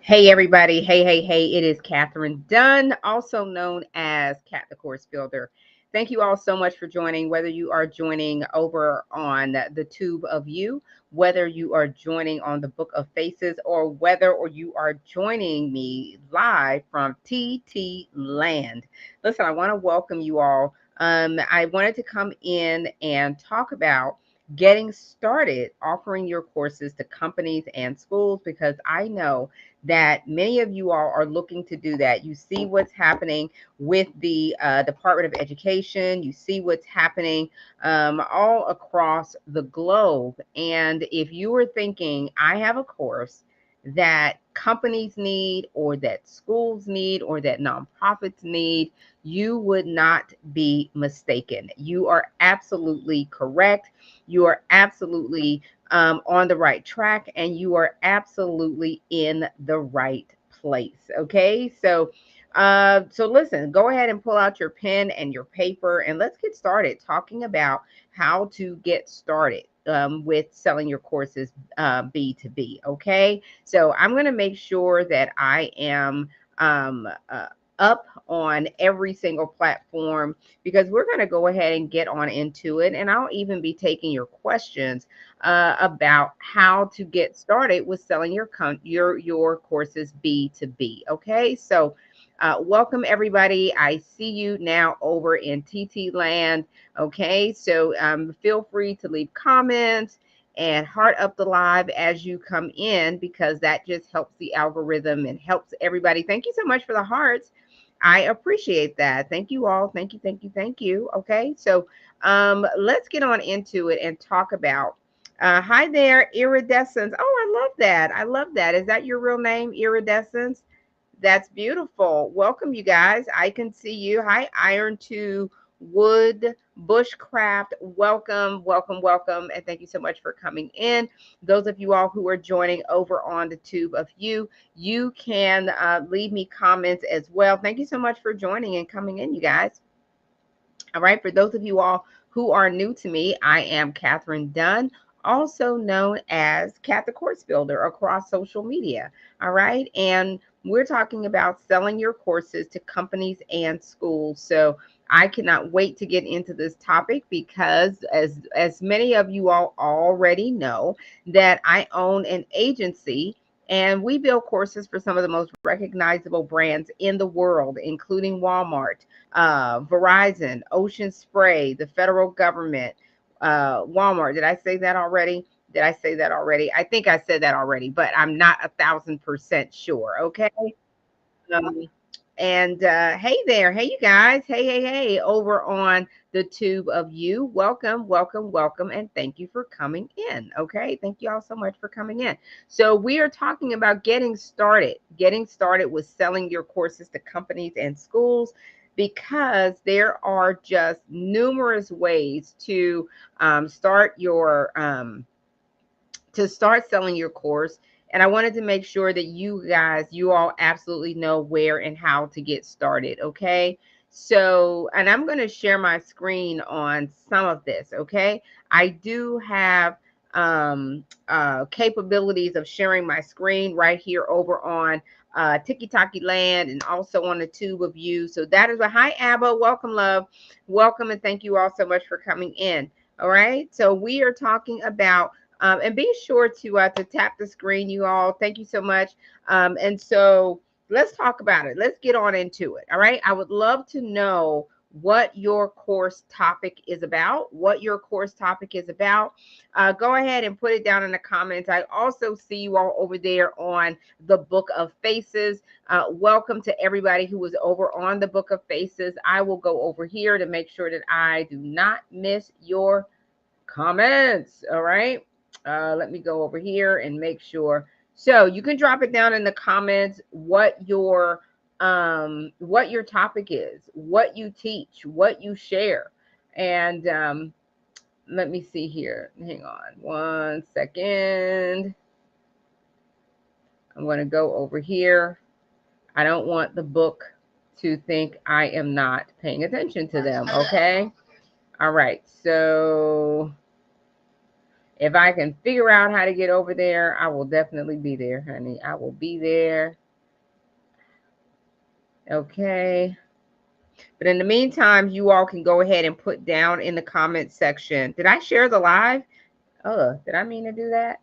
Hey everybody, hey, it is Catherine Dunn, also known as Cat the Course Builder. Thank you all so much for joining, whether you are joining over on the Tube of You, whether you are joining on the Book of Faces, or you are joining me live from TT Land. Listen, I want to welcome you all. I wanted to come in and talk about getting started offering your courses to companies and schools because I know that many of you all are looking to do that. You see what's happening with the Department of Education. You see what's happening all across the globe. And if you were thinking, I have a course that companies need, or that schools need, or that nonprofits need, you would not be mistaken. You are absolutely correct. You are absolutely on the right track, and you are absolutely in the right place. Okay, so listen, go ahead and pull out your pen and your paper, and let's get started talking about how to get started with selling your courses B2B. Okay, so I'm going to make sure that I am um, uh, up on every single platform because we're going to go ahead and get on into it, and I'll even be taking your questions about how to get started with selling your courses B2B. Okay, so welcome everybody. I see you now over in TT Land. Okay, so feel free to leave comments and heart up the live as you come in because that just helps the algorithm and helps everybody. Thank you so much for the hearts. I appreciate that. Thank you all. Thank you. Okay, so let's get on into it and talk about hi there, Iridescence. Oh, I love that. I love that. Is that your real name, Iridescence? That's beautiful. Welcome, you guys. I can see you. Hi, Iron to Wood Bushcraft. Welcome. And thank you so much for coming in. Those of you all who are joining over on the Tube of You, you can leave me comments as well. Thank you so much for joining and coming in, you guys. All right. For those of you all who are new to me, I am Catherine Dunn, also known as Cat the Course Builder across social media. All right. And we're talking about selling your courses to companies and schools. So I cannot wait to get into this topic because as many of you all already know that I own an agency and we build courses for some of the most recognizable brands in the world, including Walmart, Verizon, Ocean Spray, the federal government, Walmart. Did I say that already? Did I say that already? I think I said that already, but I'm not 1,000% sure. Okay. Um, and hey there, hey you guys, hey, over on the Tube of You. Welcome, and thank you for coming in. Okay, thank you all so much for coming in. So we are talking about getting started with selling your courses to companies and schools because there are just numerous ways to start selling your course. And I wanted to make sure that you all absolutely know where and how to get started. Okay. So, and I'm going to share my screen on some of this. Okay. I do have capabilities of sharing my screen right here over on Tiki Taki Land and also on the Tube of You. So that is a hi, Abba. Welcome, love. Welcome. And thank you all so much for coming in. All right. So we are talking about and be sure to tap the screen, you all. Thank you so much. And so let's talk about it. Let's get on into it. All right. I would love to know what your course topic is about. Go ahead and put it down in the comments. I also see you all over there on the Book of Faces. Welcome to everybody who was over on the Book of Faces. I will go over here to make sure that I do not miss your comments. All right. Let me go over here and make sure. So you can drop it down in the comments what your topic is, what you teach, what you share. And let me see here. Hang on 1 second. I'm going to go over here. I don't want the book to think I am not paying attention to them. Okay. All right. So If I can figure out how to get over there, I will definitely be there, honey. I will be there. Okay. But in the meantime, you all can go ahead and put down in the comment section. Did I share the live? Oh, did I mean to do that?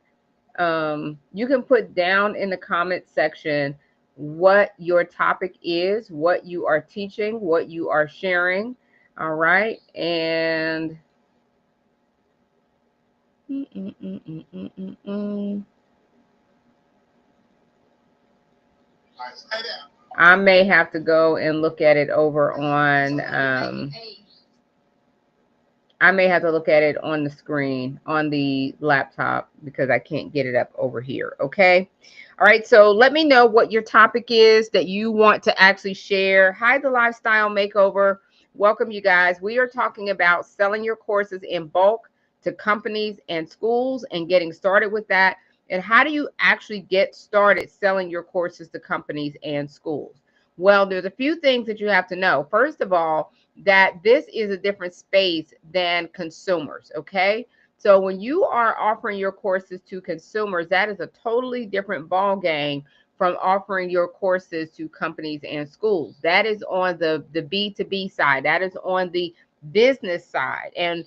You can put down in the comment section what your topic is, what you are teaching, what you are sharing. All right. And I may have to go and look at it over on I may have to look at it on the screen on the laptop because I can't get it up over here. Okay. All right. So let me know what your topic is that you want to actually share. Hi, the Lifestyle Makeover. Welcome, you guys. We are talking about selling your courses in bulk to companies and schools and getting started with that. And how do you actually get started selling your courses to companies and schools? Well, there's a few things that you have to know. First of all, that this is a different space than consumers. Okay. So when you are offering your courses to consumers, that is a totally different ball game from offering your courses to companies and schools. That is on the B2B side. That is on the business side. And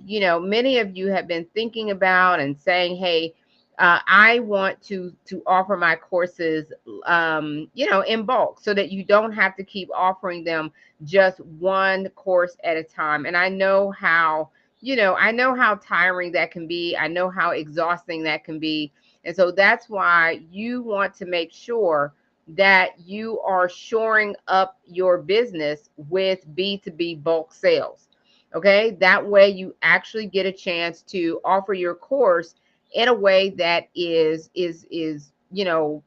you know, many of you have been thinking about and saying, hey, I want to offer my courses, you know, in bulk, so that you don't have to keep offering them just one course at a time. And I know how, you know, I know how tiring that can be. I know how exhausting that can be. And so that's why you want to make sure that you are shoring up your business with B2B bulk sales. Okay. That way you actually get a chance to offer your course in a way that is, you know,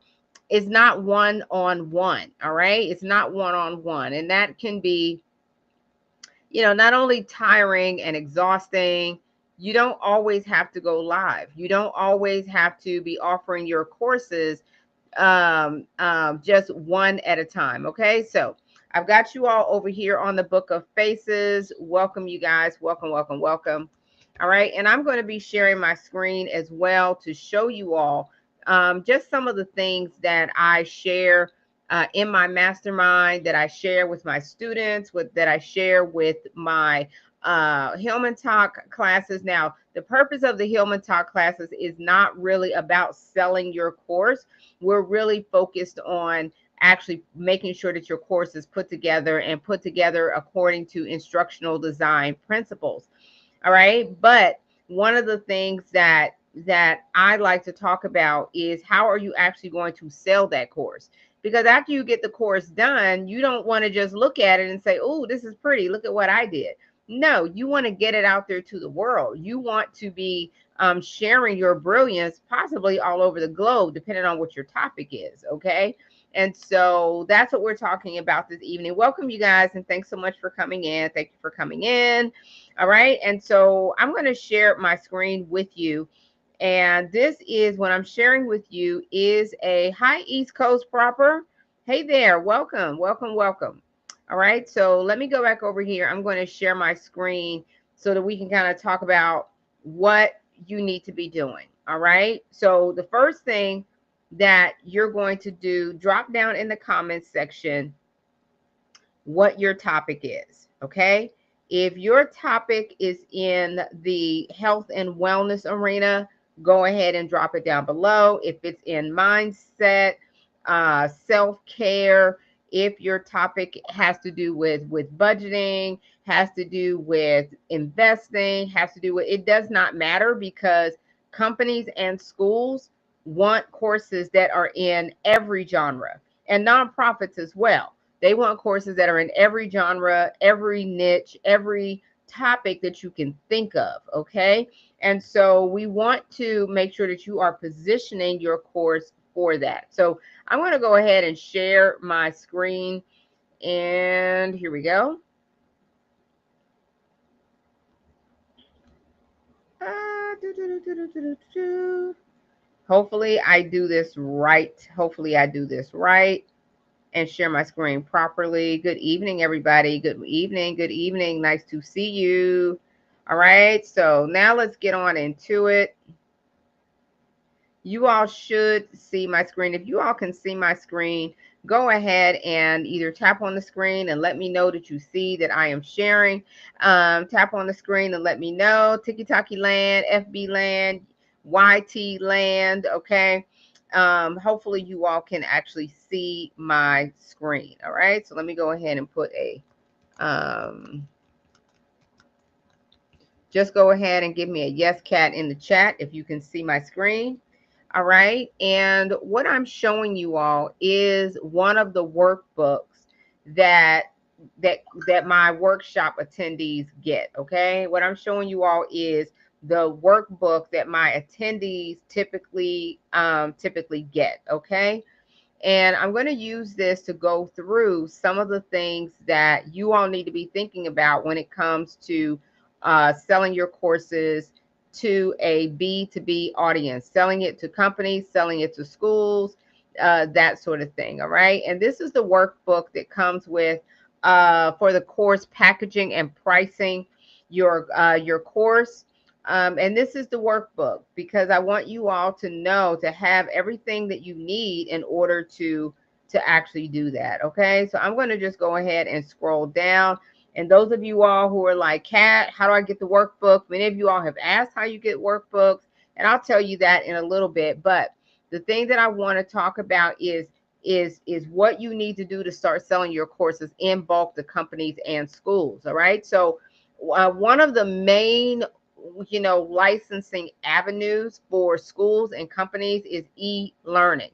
is not one on one. All right. It's not one on one. And that can be, you know, not only tiring and exhausting. You don't always have to go live. You don't always have to be offering your courses just one at a time. Okay. So I've got you all over here on the Book of Faces. Welcome, you guys. Welcome, welcome, welcome. All right. And I'm going to be sharing my screen as well to show you all just some of the things that I share in my mastermind, that I share with my students, that I share with my Hillman Talk classes. Now, the purpose of the Hillman Talk classes is not really about selling your course. We're really focused on actually making sure that your course is put together and put together according to instructional design principles. All right. But one of the things that I like to talk about is how are you actually going to sell that course? Because after you get the course done, you don't want to just look at it and say, oh, this is pretty. Look at what I did. No, you want to get it out there to the world. You want to be sharing your brilliance possibly all over the globe, depending on what your topic is. Okay. And so that's what we're talking about this evening. Welcome, you guys, and thanks so much for coming in. Thank you for coming in. All right. And so I'm going to share my screen with you. And this is what I'm sharing with you is a hi East Coast proper. Hey there. Welcome, welcome, welcome. All right. So let me go back over here. I'm going to share my screen so that we can kind of talk about what you need to be doing. All right. So the first thing that you're going to do, drop down in the comments section what your topic is. Okay. If your topic is in the health and wellness arena, go ahead and drop it down below. If it's in mindset, self-care, if your topic has to do with budgeting, has to do with investing, has to do with, it does not matter, because companies and schools want courses that are in every genre, and nonprofits as well. They want courses that are in every genre, every niche, every topic that you can think of. Okay. And so we want to make sure that you are positioning your course for that. So I'm going to go ahead and share my screen. And here we go. Hopefully I do this right. Hopefully I do this right and share my screen properly. Good evening, everybody. Good evening. Good evening. Nice to see you. All right, so now let's get on into it. You all should see my screen. If you all can see my screen, go ahead and either tap on the screen and let me know that you see that I am sharing. Tap on the screen and let me know. Tiki-Taki Land, FB Land, YT Land, okay? Hopefully you all can actually see my screen, all right? So let me go ahead and put a, just go ahead and give me a yes cat in the chat if you can see my screen. All right. And what I'm showing you all is one of the workbooks that that my workshop attendees get. Okay. What I'm showing you all is the workbook that my attendees typically get. Okay. And I'm going to use this to go through some of the things that you all need to be thinking about when it comes to selling your courses to a B2B audience, selling it to companies, selling it to schools, that sort of thing. All right. And this is the workbook that comes with for the course packaging and pricing your course. And this is the workbook because I want you all to know to have everything that you need in order to actually do that. Okay, so I'm going to just go ahead and scroll down. And those of you all who are like, Kat, how do I get the workbook? Many of you all have asked how you get workbooks, and I'll tell you that in a little bit. But the thing that I want to talk about is what you need to do to start selling your courses in bulk to companies and schools. All right, so one of the main licensing avenues for schools and companies is e-learning.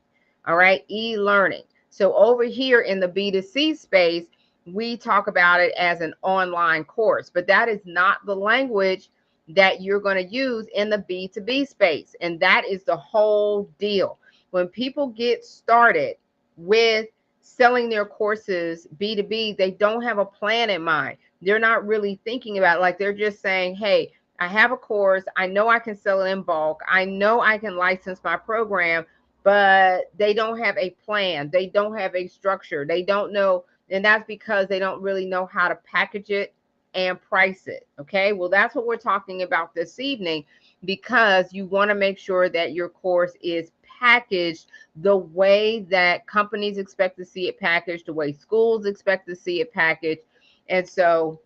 All right, e-learning. So over here in the B2C space, we talk about it as an online course, but that is not the language that you're going to use in the B2B space. And that is the whole deal. When people get started with selling their courses B2B, they don't have a plan in mind. They're not really thinking about it. Like they're just saying, hey, I have a course. I know I can sell it in bulk. I know I can license my program, but they don't have a plan. They don't have a structure. They don't know. And that's because they don't really know how to package it and price it. Okay. Well, that's what we're talking about this evening, because you want to make sure that your course is packaged the way that companies expect to see it packaged, the way schools expect to see it packaged. And so,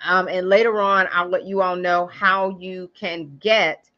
and later on, I'll let you all know how you can get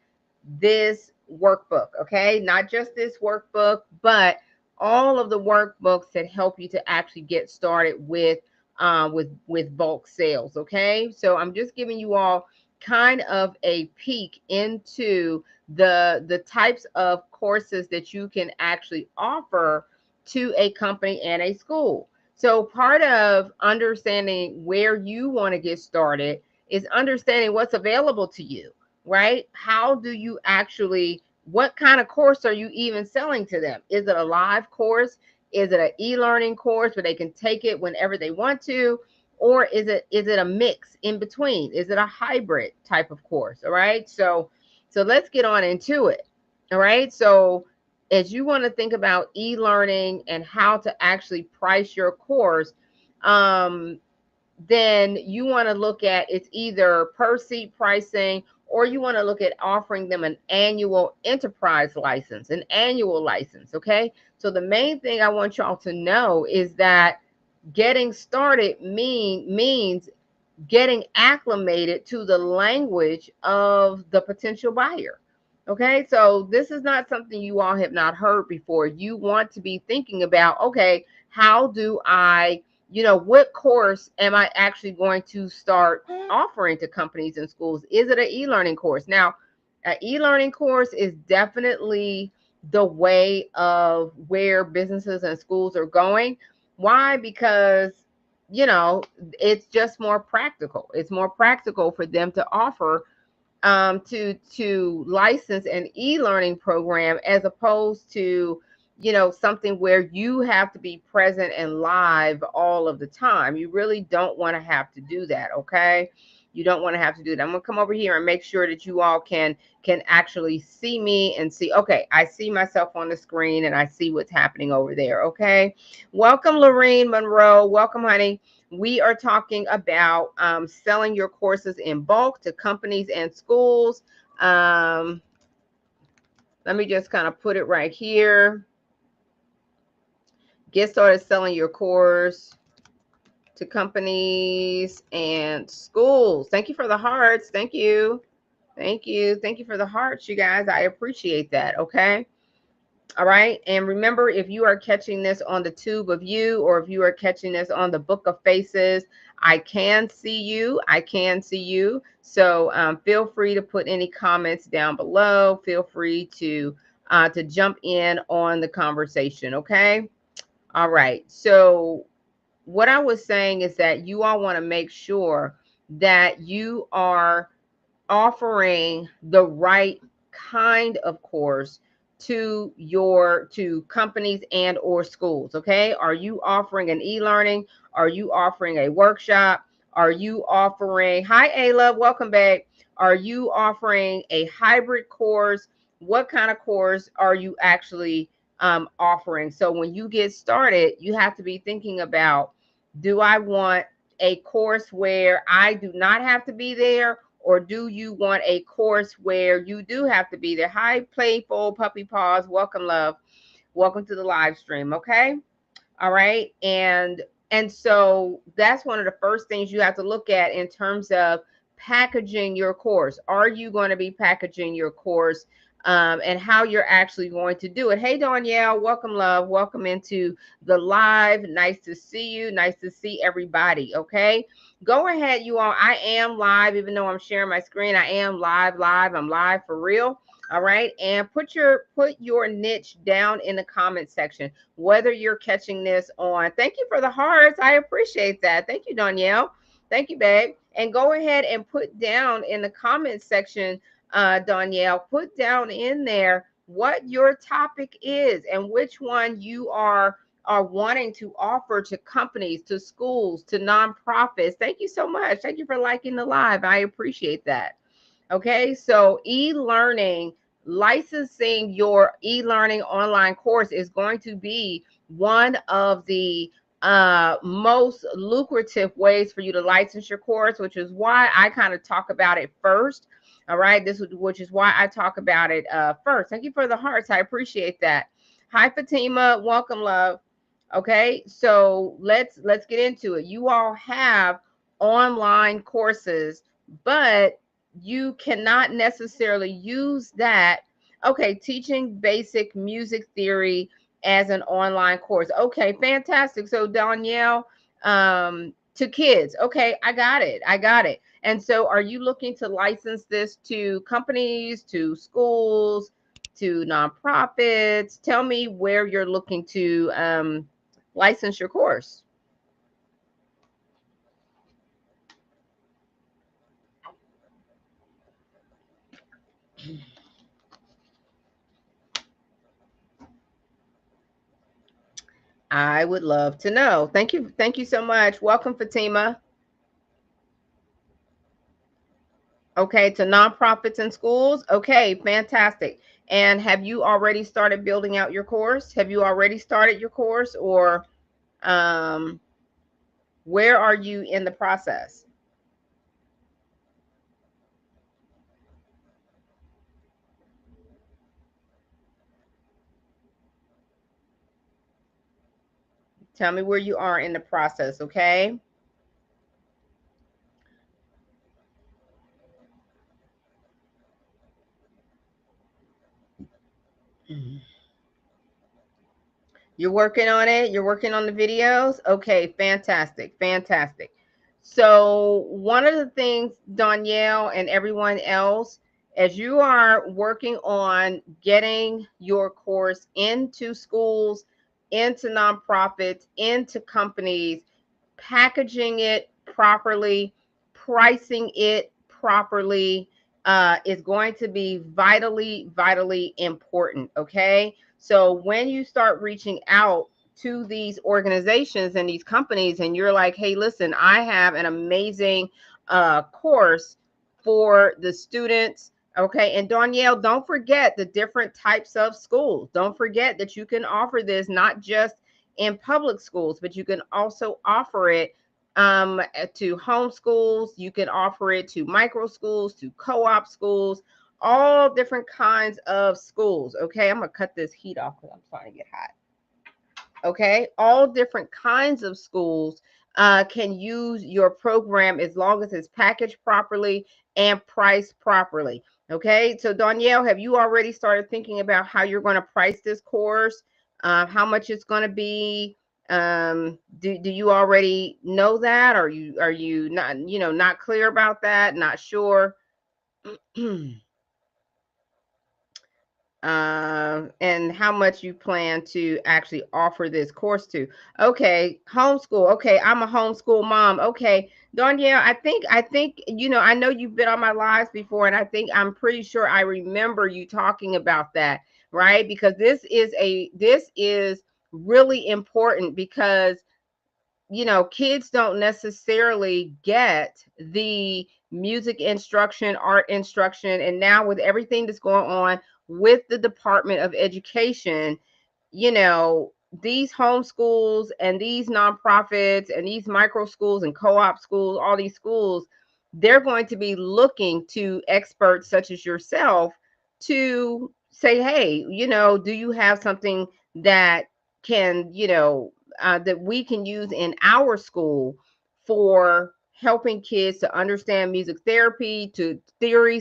this workbook, okay? Not just this workbook, but all of the workbooks that help you to actually get started with bulk sales, okay? So I'm just giving you all kind of a peek into the types of courses that you can actually offer to a company and a school. So part of understanding where you want to get started is understanding what's available to you, right? How do you actually, what kind of course are you even selling to them? Is it a live course? Is it an e-learning course where they can take it whenever they want to? Or is it a mix in between? Is it a hybrid type of course? All right. So let's get on into it. All right. So as you want to think about e-learning and how to actually price your course, then you want to look at, it's either per seat pricing, or you want to look at offering them an annual enterprise license, an annual license. Okay. So the main thing I want y'all to know is that getting started means getting acclimated to the language of the potential buyer. Okay, so this is not something you all have not heard before. You want to be thinking about, okay, how do I, what course am I actually going to start offering to companies and schools? Is it an e-learning course? Now, an e-learning course is definitely the way of where businesses and schools are going. Why? Because it's just more practical. It's more practical for them to offer to license an e-learning program as opposed to something where you have to be present and live all of the time. You really don't want to have to do that. Okay, you don't want to have to do that. I'm gonna come over here and make sure that you all can actually see me and see. Okay, I see myself on the screen and I see what's happening over there. Okay, welcome Lorene Monroe. Welcome, honey. We are talking about selling your courses in bulk to companies and schools. Let me just kind of put it right here. Get started selling your course to companies and schools. Thank you for the hearts. Thank you. Thank you. Thank you for the hearts, you guys. I appreciate that. Okay. All right. And remember, if you are catching this on the Tube of You, or if you are catching this on the Book of Faces, I can see you. I can see you. So feel free to put any comments down below. Feel free to jump in on the conversation. Okay. All right. So what I was saying is that you all want to make sure that you are offering the right kind of course to companies and or schools. Okay, are you offering an e-learning? Are you offering a workshop? Are you offering, hi Ayla, welcome back, are you offering a hybrid course? What kind of course are you actually offering? So when you get started, you have to be thinking about, do I want a course where I do not have to be there, or do you want a course where you do have to be there? Hi, Playful Puppy Paws. Welcome, love. Welcome to the live stream. Okay. All right. And so that's one of the first things you have to look at in terms of packaging your course. Are you going to be packaging your course, and how you're actually going to do it? Hey, Danielle, welcome, love. Welcome into the live. Nice to see you. Nice to see everybody. Okay. Go ahead, you all. I am live, even though I'm sharing my screen. I am live. I'm live for real. All right. And put your niche down in the comment section, whether you're catching this on. Thank you for the hearts. I appreciate that. Thank you, Danielle. Thank you, babe. And go ahead and put down in the comment section, Danielle, put down in there what your topic is and which one you are wanting to offer to companies, to schools, to nonprofits. Thank you so much. Thank you for liking the live. I appreciate that. Okay, so e-learning, licensing your e-learning online course is going to be one of the most lucrative ways for you to license your course, which is why I kind of talk about it first. All right, which is why I talk about it first. Thank you for the hearts. I appreciate that. Hi, Fatima. Welcome, love. Okay, so let's get into it. You all have online courses, but you cannot necessarily use that. Okay, teaching basic music theory as an online course. Okay, fantastic. So Danielle, to kids. Okay, I got it. I got it. And so are you looking to license this to companies, to schools, to nonprofits? Tell me where you're looking to license your course. I would love to know. Thank you. Thank you so much. Welcome, Fatima. Okay, to nonprofits and schools. Okay, fantastic. And have you already started building out your course? Have you already started your course, or um, where are you in the process? Tell me where you are in the process, okay? You're working on it. You're working on the videos. Okay, fantastic. Fantastic. So, one of the things, Danielle and everyone else, as you are working on getting your course into schools, into nonprofits, into companies, packaging it properly, pricing it properly, is going to be vitally, vitally important. Okay. So when you start reaching out to these organizations and these companies, and you're like, hey, listen, I have an amazing course for the students. Okay. And Danielle, don't forget the different types of schools. Don't forget that you can offer this not just in public schools, but you can also offer it to homeschools. You can offer it to micro schools, to co-op schools, all different kinds of schools. Okay, I'm gonna cut this heat off because I'm starting to get hot. Okay, all different kinds of schools can use your program as long as it's packaged properly and priced properly. Okay, so Danielle, have you already started thinking about how you're going to price this course, how much it's going to be? Do you already know that? Are you not, not clear about that, not sure? And how much you plan to actually offer this course to. Okay, homeschool. Okay, I'm a homeschool mom. Okay, Danielle, I think, I know you've been on my lives before, and I'm pretty sure I remember you talking about that, right? Because this is really important because kids don't necessarily get the music instruction, art instruction, and now with everything that's going on with the Department of Education, these homeschools and these nonprofits and these micro schools and co-op schools, all these schools, they're going to be looking to experts such as yourself to say, hey, do you have something that can, that we can use in our school for helping kids to understand music therapy, to theory,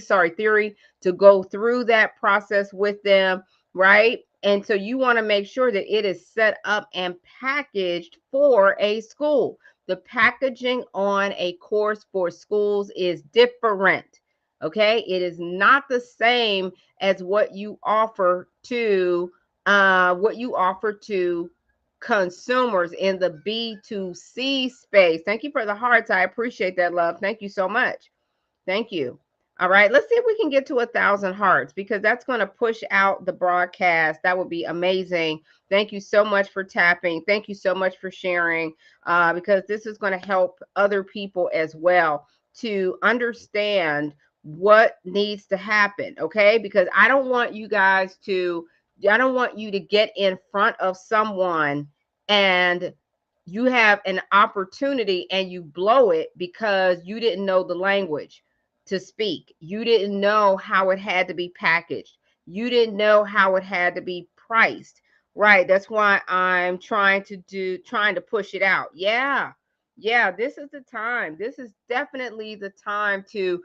to go through that process with them, right? And so you want to make sure that it is set up and packaged for a school. The packaging on a course for schools is different. Okay, it is not the same as what you offer to consumers in the B2C space. Thank you for the hearts. I appreciate that, love. Thank you so much. Thank you. All right, let's see if we can get to 1,000 hearts because that's going to push out the broadcast. That would be amazing. Thank you so much for tapping. Thank you so much for sharing because this is going to help other people as well to understand what needs to happen. Okay, because I don't want you to get in front of someone and you have an opportunity and you blow it because you didn't know the language to speak. You didn't know how it had to be packaged. You didn't know how it had to be priced. Right. That's why I'm trying to push it out. Yeah. Yeah, this is the time. This is definitely the time if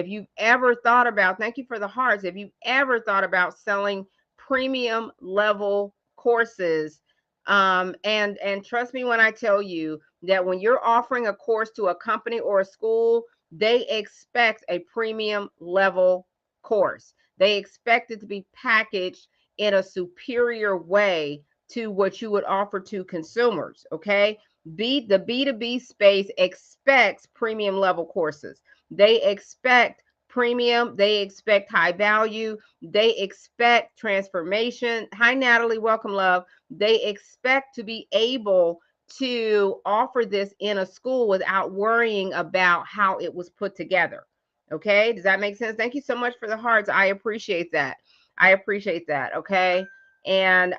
you've ever thought about, thank you for the hearts. If you've ever thought about selling premium level courses, and trust me when I tell you that when you're offering a course to a company or a school, they expect a premium level course. They expect it to be packaged in a superior way to what you would offer to consumers. Okay. The B2B space expects premium level courses. They expect premium, they expect high value, they expect transformation. Hi, Natalie. Welcome, love. They expect to be able to offer this in a school without worrying about how it was put together. Okay, does that make sense? Thank you so much for the hearts. I appreciate that. I appreciate that. Okay. And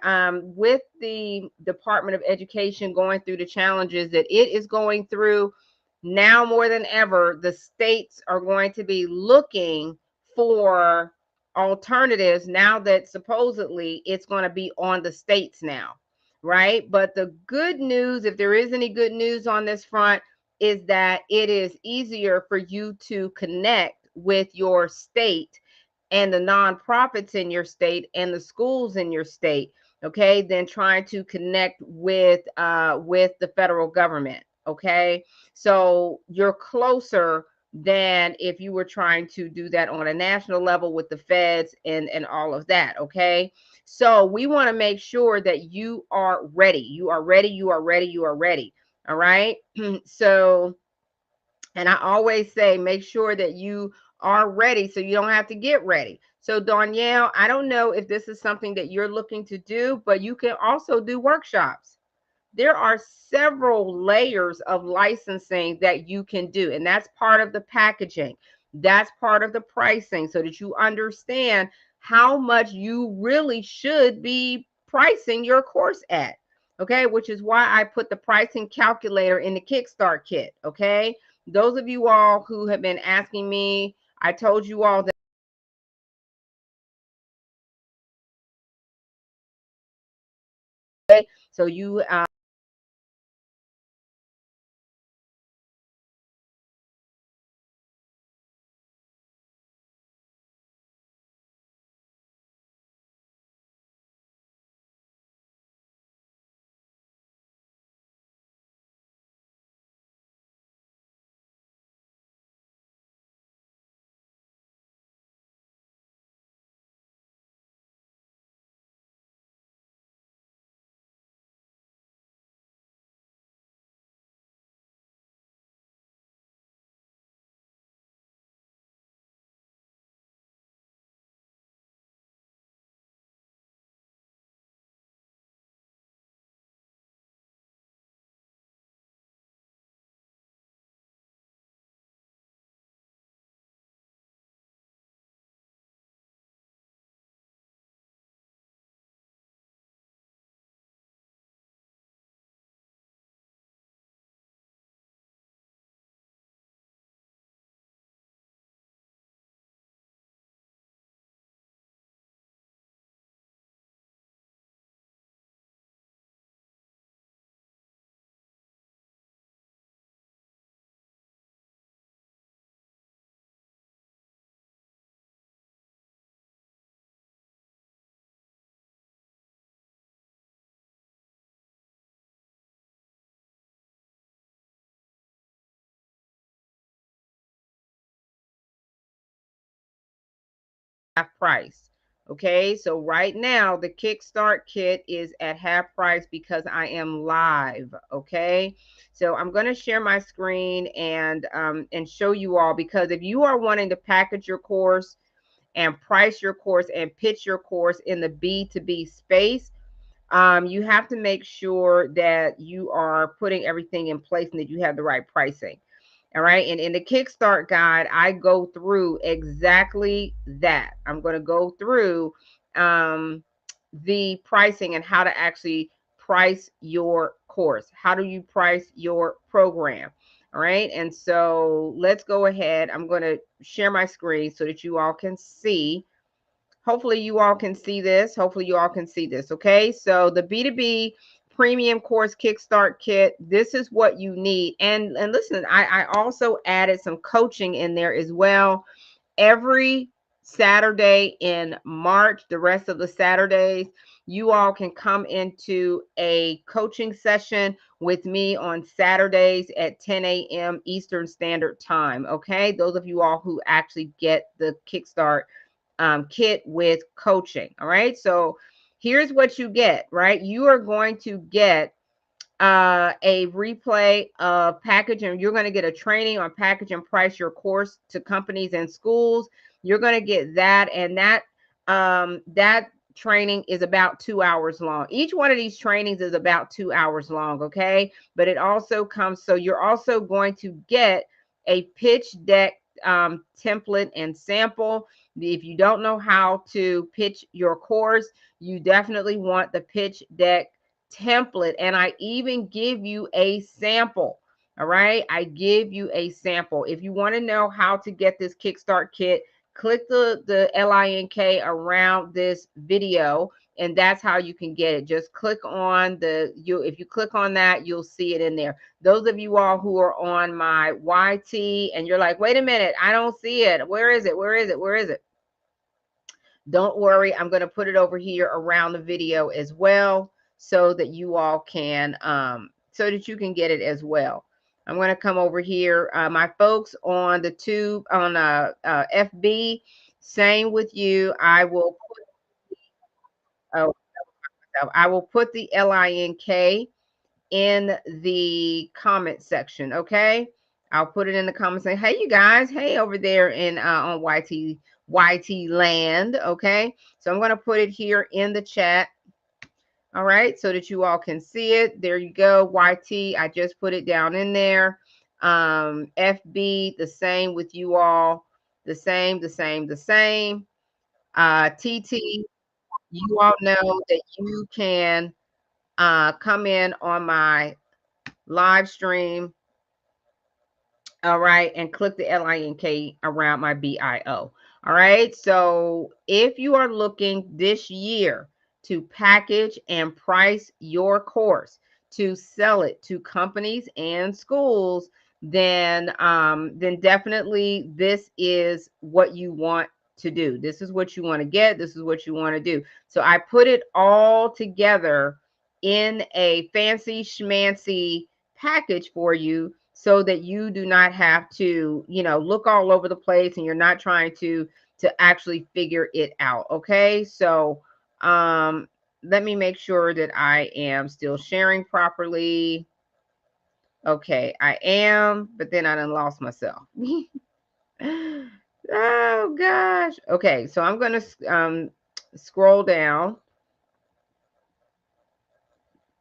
with the Department of Education going through the challenges that it is going through now more than ever, the states are going to be looking for alternatives now that supposedly it's going to be on the states now, right? But the good news, if there is any good news on this front, is that it is easier for you to connect with your state and the nonprofits in your state and the schools in your state, okay, than trying to connect with the federal government. Okay, so you're closer than if you were trying to do that on a national level with the feds and all of that. Okay, so we want to make sure that you are ready. You are ready. You are ready. You are ready. All right. So, and I always say, make sure that you are ready so you don't have to get ready. So, Danielle, I don't know if this is something that you're looking to do, but you can also do workshops. There are several layers of licensing that you can do, and that's part of the packaging. That's part of the pricing so that you understand how much you really should be pricing your course at, Okay, which is why I put the pricing calculator in the Kickstart kit. Okay, those of you all who have been asking me, I told you all that. So you half price. Okay, so right now the Kickstart kit is at half price because I am live. Okay, so I'm going to share my screen and show you all, because if you are wanting to package your course and price your course and pitch your course in the B2B space, you have to make sure that you are putting everything in place and that you have the right pricing. All right. And in the Kickstart guide, I go through exactly that. I'm going to go through um, the pricing and how to actually price your course. How do you price your program? All right. And so let's go ahead. I'm going to share my screen so that you all can see. Hopefully you all can see this. Hopefully you all can see this. Okay. So the B2B premium course Kickstart kit, this is what you need. And listen, I also added some coaching in there as well. Every Saturday in March, the rest of the Saturdays, you all can come into a coaching session with me on Saturdays at 10 a.m. Eastern Standard Time. Okay. Those of you all who actually get the Kickstart kit with coaching. All right. So here's what you get, right? You are going to get a replay of package, and you're going to get a training on package and price your course to companies and schools. You're going to get that, and that training is about 2 hours long. Each one of these trainings is about 2 hours long. Okay. But it also comes, so you're also going to get a pitch deck template and sample. If you don't know how to pitch your course, you definitely want the pitch deck template. And I even give you a sample. All right. I give you a sample. If you want to know how to get this Kickstart kit, click the link around this video, and that's how you can get it. Just click on if you click on that, you'll see it in there. Those of you all who are on my YT and you're like, wait a minute, I don't see it. Where is it? Where is it? Where is it? Don't worry, I'm going to put it over here around the video as well, so that you all can so that you can get it as well. I'm going to come over here. My folks on the tube on FB, same with you. Oh, I will put the link in the comment section. Okay. I'll put it in the comments saying, hey, you guys, hey, over there in on YT land. Okay. So I'm going to put it here in the chat. All right. So that you all can see it. There you go. YT. I just put it down in there. FB, the same with you all. The same, the same, the same. TT, you all know that you can come in on my live stream. All right, and click the link around my bio. All right, so if you are looking this year to package and price your course to sell it to companies and schools, then definitely this is what you want to do. This is what you want to get. This is what you want to do. So I put it all together in a fancy schmancy package for you so that you do not have to, look all over the place and you're not trying to actually figure it out. Okay. So let me make sure that I am still sharing properly. Okay, I am, but then I done lost myself. Oh gosh. Okay, so I'm gonna scroll down.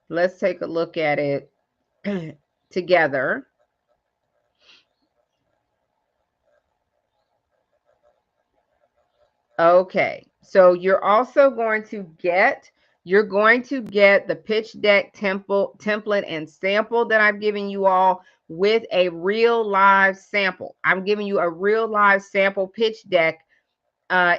Let's take a look at it together. Okay, so you're going to get the pitch deck template and sample that I've given you all with a real live sample. I'm giving you a real live sample pitch deck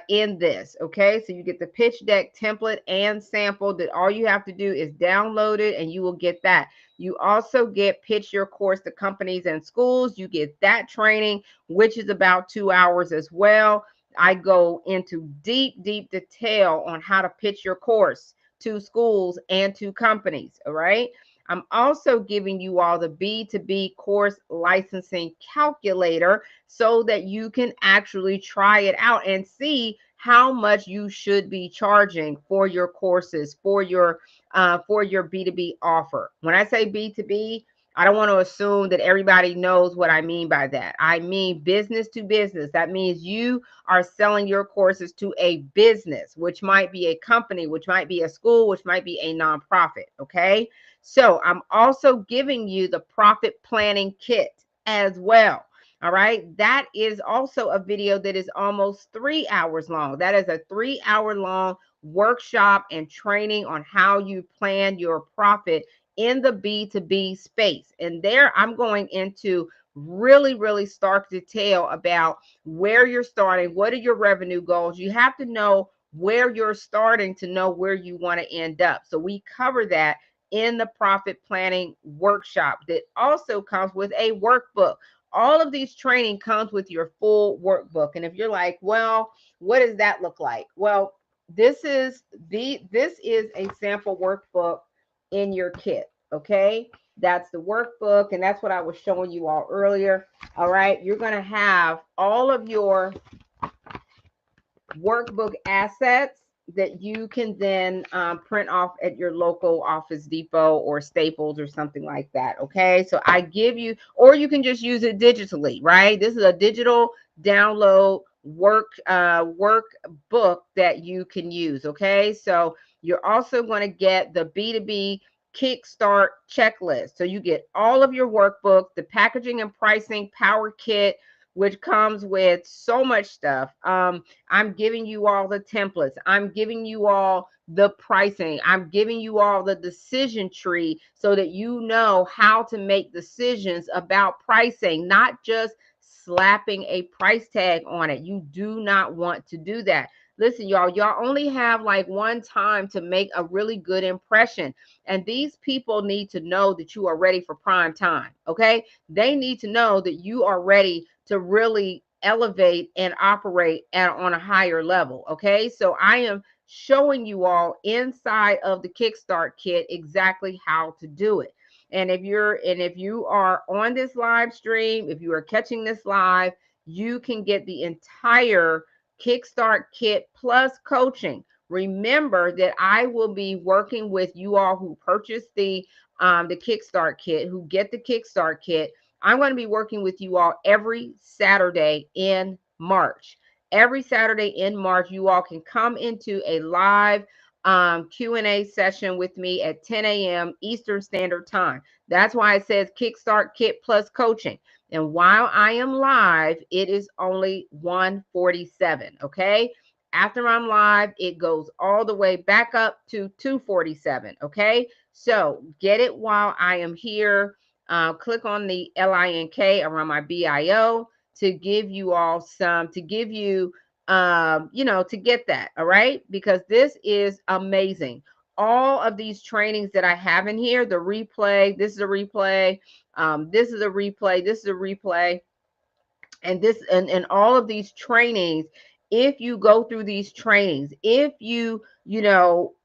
in this. Okay, so you get the pitch deck template and sample that all you have to do is download it and you will get that. You also get pitch your course to companies and schools. You get that training, which is about 2 hours as well. I go into deep detail on how to pitch your course to schools and to companies. All right. I'm also giving you all the B2B course licensing calculator so that you can actually try it out and see how much you should be charging for your courses, for your B2B offer. When I say B2B, I don't want to assume that everybody knows what I mean by that. I mean business to business. That means you are selling your courses to a business, which might be a company, which might be a school, which might be a nonprofit. Okay. So I'm also giving you the profit planning kit as well. All right. That is also a video that is almost 3 hours long. That is a 3-hour long workshop and training on how you plan your profit in the B2B space. And there I'm going into really stark detail about where you're starting, what are your revenue goals. You have to know where you're starting to know where you want to end up. So we cover that in the profit planning workshop that also comes with a workbook. All of these training comes with your full workbook. And if you're like, well, what does that look like? Well, this is a sample workbook in your kit. Okay. That's the workbook. And that's what I was showing you all earlier. All right. You're going to have all of your workbook assets that you can then print off at your local Office Depot or Staples or something like that. Okay, so I give you, or you can just use it digitally, right? This is a digital download workbook that you can use. Okay, so you're also going to get the B2B Kickstart checklist. So you get all of your workbook, the packaging and pricing power kit, which comes with so much stuff. I'm giving you all the templates. I'm giving you all the pricing. I'm giving you all the decision tree so that you know how to make decisions about pricing, not just slapping a price tag on it. You do not want to do that. Listen, y'all only have like one time to make a really good impression. And these people need to know that you are ready for prime time. Okay. They need to know that you are ready to really elevate and operate on a higher level. Okay. So I am showing you all inside of the Kickstart kit exactly how to do it. And if you are on this live stream, if you are catching this live, you can get the entire Kickstart kit plus coaching. Remember that I will be working with you all who purchase the Kickstart kit, who get the Kickstart kit. I'm going to be working with you all every Saturday in March. Every Saturday in March, you all can come into a live Q&A session with me at 10 a.m. Eastern Standard Time. That's why it says Kickstart Kit Plus Coaching. And while I am live, it is only $147. Okay. After I'm live, it goes all the way back up to 247. Okay. So get it while I am here. Click on the LINK around my BIO to give you all to give you, to get that. All right. Because this is amazing. All of these trainings that I have in here, the replay, this is a replay. This is a replay. This is a replay, and this and all of these trainings, if you go through these trainings, if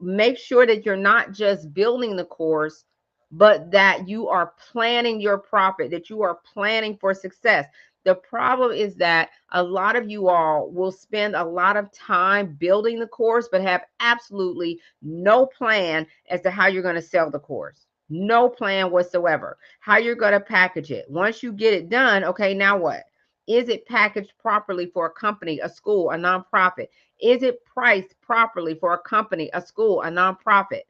make sure that you're not just building the course, but that you are planning your profit, that you are planning for success. The problem is that a lot of you all will spend a lot of time building the course but have absolutely no plan as to how you're going to sell the course. No plan whatsoever, how you're going to package it. Once you get it done, okay, now what? Is it packaged properly for a company, a school, a nonprofit? Is it priced properly for a company, a school, a nonprofit?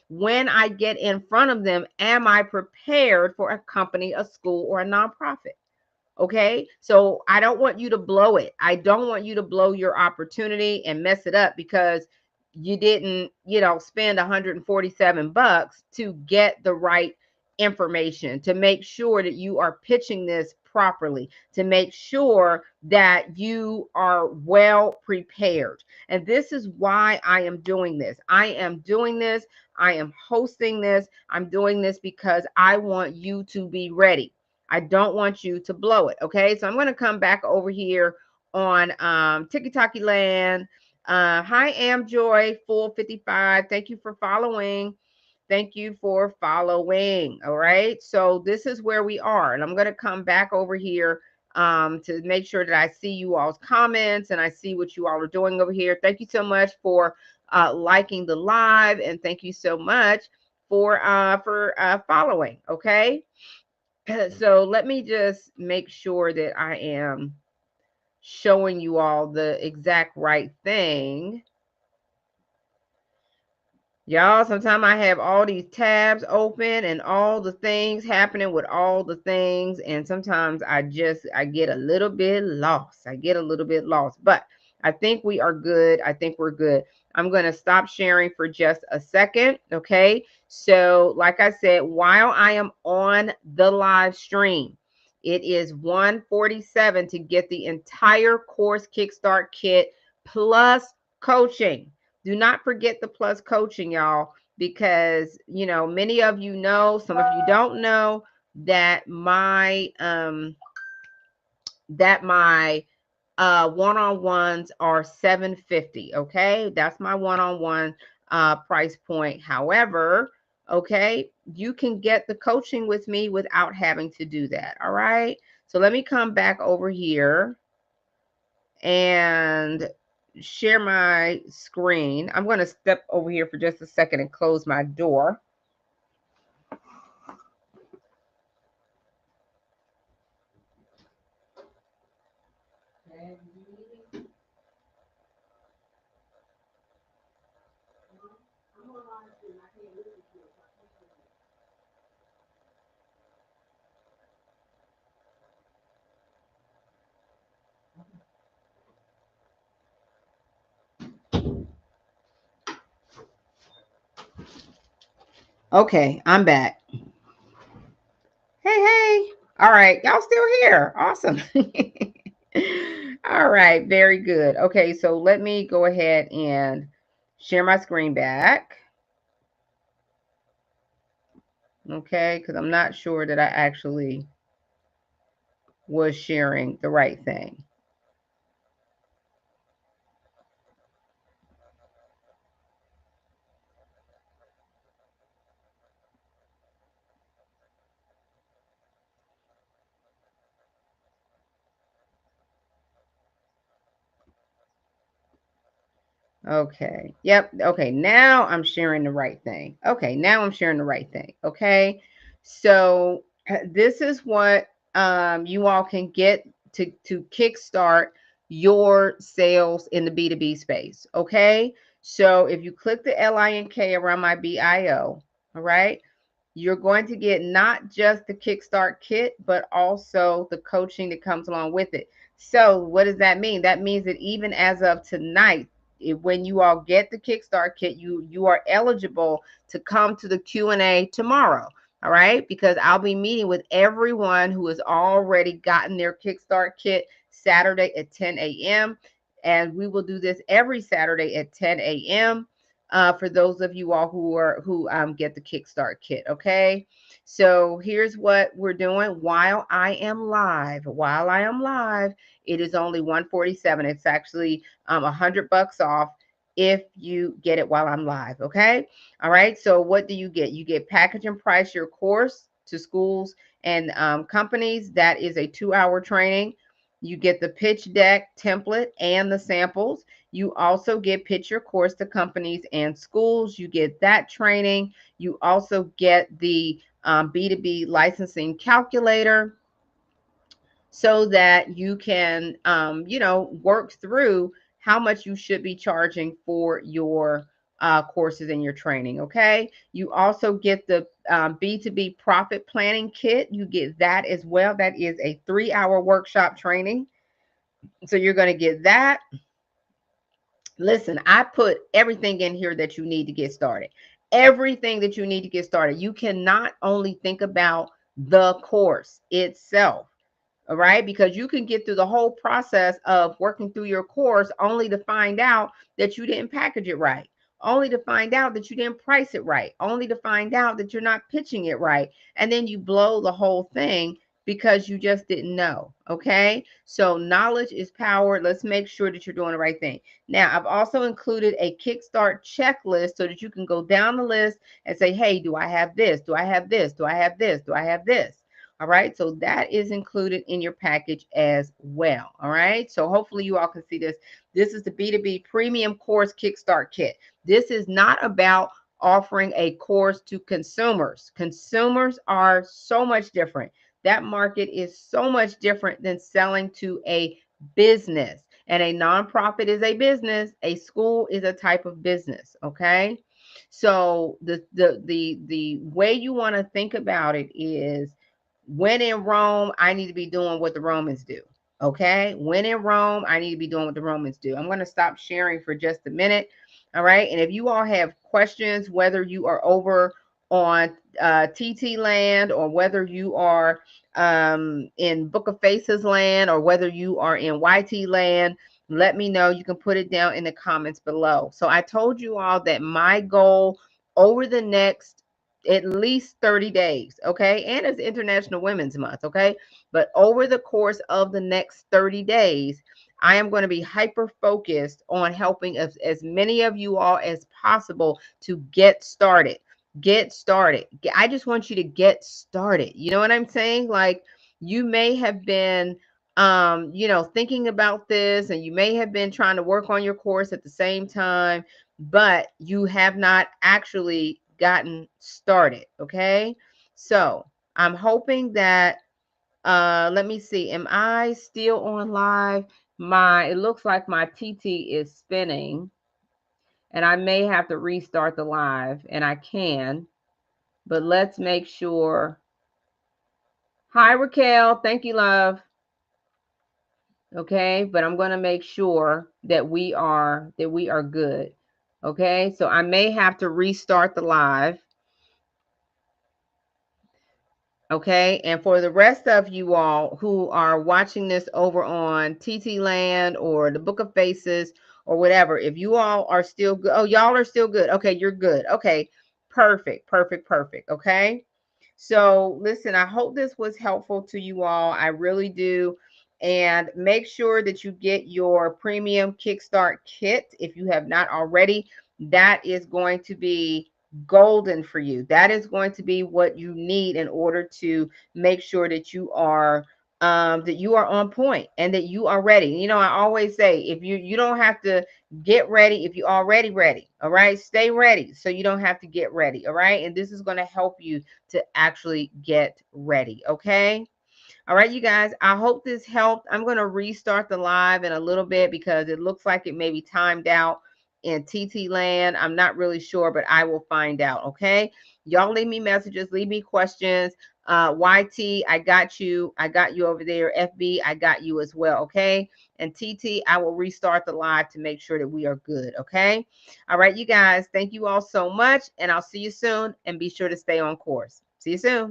When I get in front of them, am I prepared for a company, a school, or a nonprofit? Okay. So I don't want you to blow it. I don't want you to blow your opportunity and mess it up because you didn't, spend 147 bucks to get the right information, to make sure that you are pitching this properly, to make sure that you are well prepared. And this is why I am doing this. I am doing this. I am hosting this. I'm doing this because I want you to be ready. I don't want you to blow it. Okay. So I'm going to come back over here on TikTok Land. Hi, Amjoy, Full 55. Thank you for following. Thank you for following. All right. So this is where we are. And I'm going to come back over here to make sure that I see you all's comments and I see what you all are doing over here. Thank you so much for liking the live. And thank you so much for following. Okay. So let me just make sure that I am showing you all the exact right thing. Y'all, sometimes I have all these tabs open and all the things happening with all the things. And sometimes I get a little bit lost. But I think we are good. I think we're good. I'm going to stop sharing for just a second. Okay. So like I said, while I am on the live stream, it is 147 to get the entire course Kickstart kit plus coaching. Do not forget the plus coaching, y'all, because many of you know, some of you don't know that my one-on-ones are $750. Okay, that's my one-on-one price point. However, okay, you can get the coaching with me without having to do that. All right, so let me come back over here and share my screen. I'm going to step over here for just a second and close my door. Okay, I'm back. Hey. All right, y'all still here. Awesome. All right, very good. Okay, so let me go ahead and share my screen back. Okay, because I'm not sure that I actually was sharing the right thing. Okay. Yep. Okay. Now I'm sharing the right thing. Okay. Now I'm sharing the right thing. Okay. So this is what you all can get to kickstart your sales in the B2B space. Okay. So if you click the LINK around my BIO, all right, you're going to get not just the Kickstart kit, but also the coaching that comes along with it. So what does that mean? That means that even as of tonight, when you all get the Kickstart kit, you are eligible to come to the Q&A tomorrow. All right, because I'll be meeting with everyone who has already gotten their Kickstart kit Saturday at 10 a.m. And we will do this every Saturday at 10 a.m. For those of you all who get the Kickstart kit. Okay, so here's what we're doing while I am live. While I am live, it is only 147. It's actually $100 off if you get it while I'm live. Okay. All right. So what do you get? You get package and price your course to schools and companies. That is a 2-hour training. You get the pitch deck template and the samples. You also get pitch your course to companies and schools. You get that training. You also get the B2B licensing calculator so that you can, work through how much you should be charging for your courses and your training. Okay. You also get the B2B profit planning kit. You get that as well. That is a 3-hour workshop training. So you're going to get that. Listen, I put everything in here that you need to get started. Everything that you need to get started. You cannot only think about the course itself. All right, because you can get through the whole process of working through your course only to find out that you didn't package it right, only to find out that you didn't price it right, only to find out that you're not pitching it right, and then you blow the whole thing because you just didn't know. Okay, so knowledge is power. Let's make sure that you're doing the right thing. Now, I've also included a Kickstart checklist so that you can go down the list and say, hey, do I have this? Do I have this? Do I have this? Do I have this? All right, so that is included in your package as well. All right, so hopefully you all can see this. This is the B2B Premium Course Kickstart Kit. This is not about offering a course to consumers. Consumers are so much different. That market is so much different than selling to a business. And a nonprofit is a business. A school is a type of business. Okay, so the way you want to think about it is, when in Rome, I need to be doing what the Romans do. Okay. When in Rome, I need to be doing what the Romans do. I'm going to stop sharing for just a minute. All right. And if you all have questions, whether you are over on TT land, or whether you are in Book of Faces land, or whether you are in YT land, let me know. You can put it down in the comments below. So I told you all that my goal over the next at least 30 days, okay? And it's International Women's Month, okay? But over the course of the next 30 days, I am going to be hyper focused on helping as many of you all as possible to get started. Get started. I just want you to get started. You know what I'm saying? Like, you may have been thinking about this, and you may have been trying to work on your course at the same time, but you have not actually gotten started. Okay, so I'm hoping that let me see, am I still on live? It looks like my TT is spinning, and I may have to restart the live, and I can, but let's make sure. Hi Raquel, thank you, love. Okay, but I'm going to make sure that we are good. Okay, so I may have to restart the live. Okay, and for the rest of you all who are watching this over on TT Land or the Book of Faces or whatever, if you all are still good, oh, y'all are still good. Okay, you're good. Okay, perfect, perfect, perfect. Okay, so listen, I hope this was helpful to you all. I really do. And make sure that you get your premium Kickstart kit if you have not already. That is going to be golden for you. That is going to be what you need in order to make sure that you are on point and that you are ready. You know, I always say, if you don't have to get ready if you're already ready. All right, stay ready so you don't have to get ready. All right, and this is going to help you to actually get ready. Okay. All right, you guys, I hope this helped. I'm going to restart the live in a little bit because it looks like it may be timed out. in TT land. I'm not really sure, but I will find out. Okay. Y'all leave me messages, leave me questions. YT, I got you. I got you over there. FB, I got you as well. Okay. And TT, I will restart the live to make sure that we are good. Okay. All right, you guys. Thank you all so much. And I'll see you soon. And be sure to stay on course. See you soon.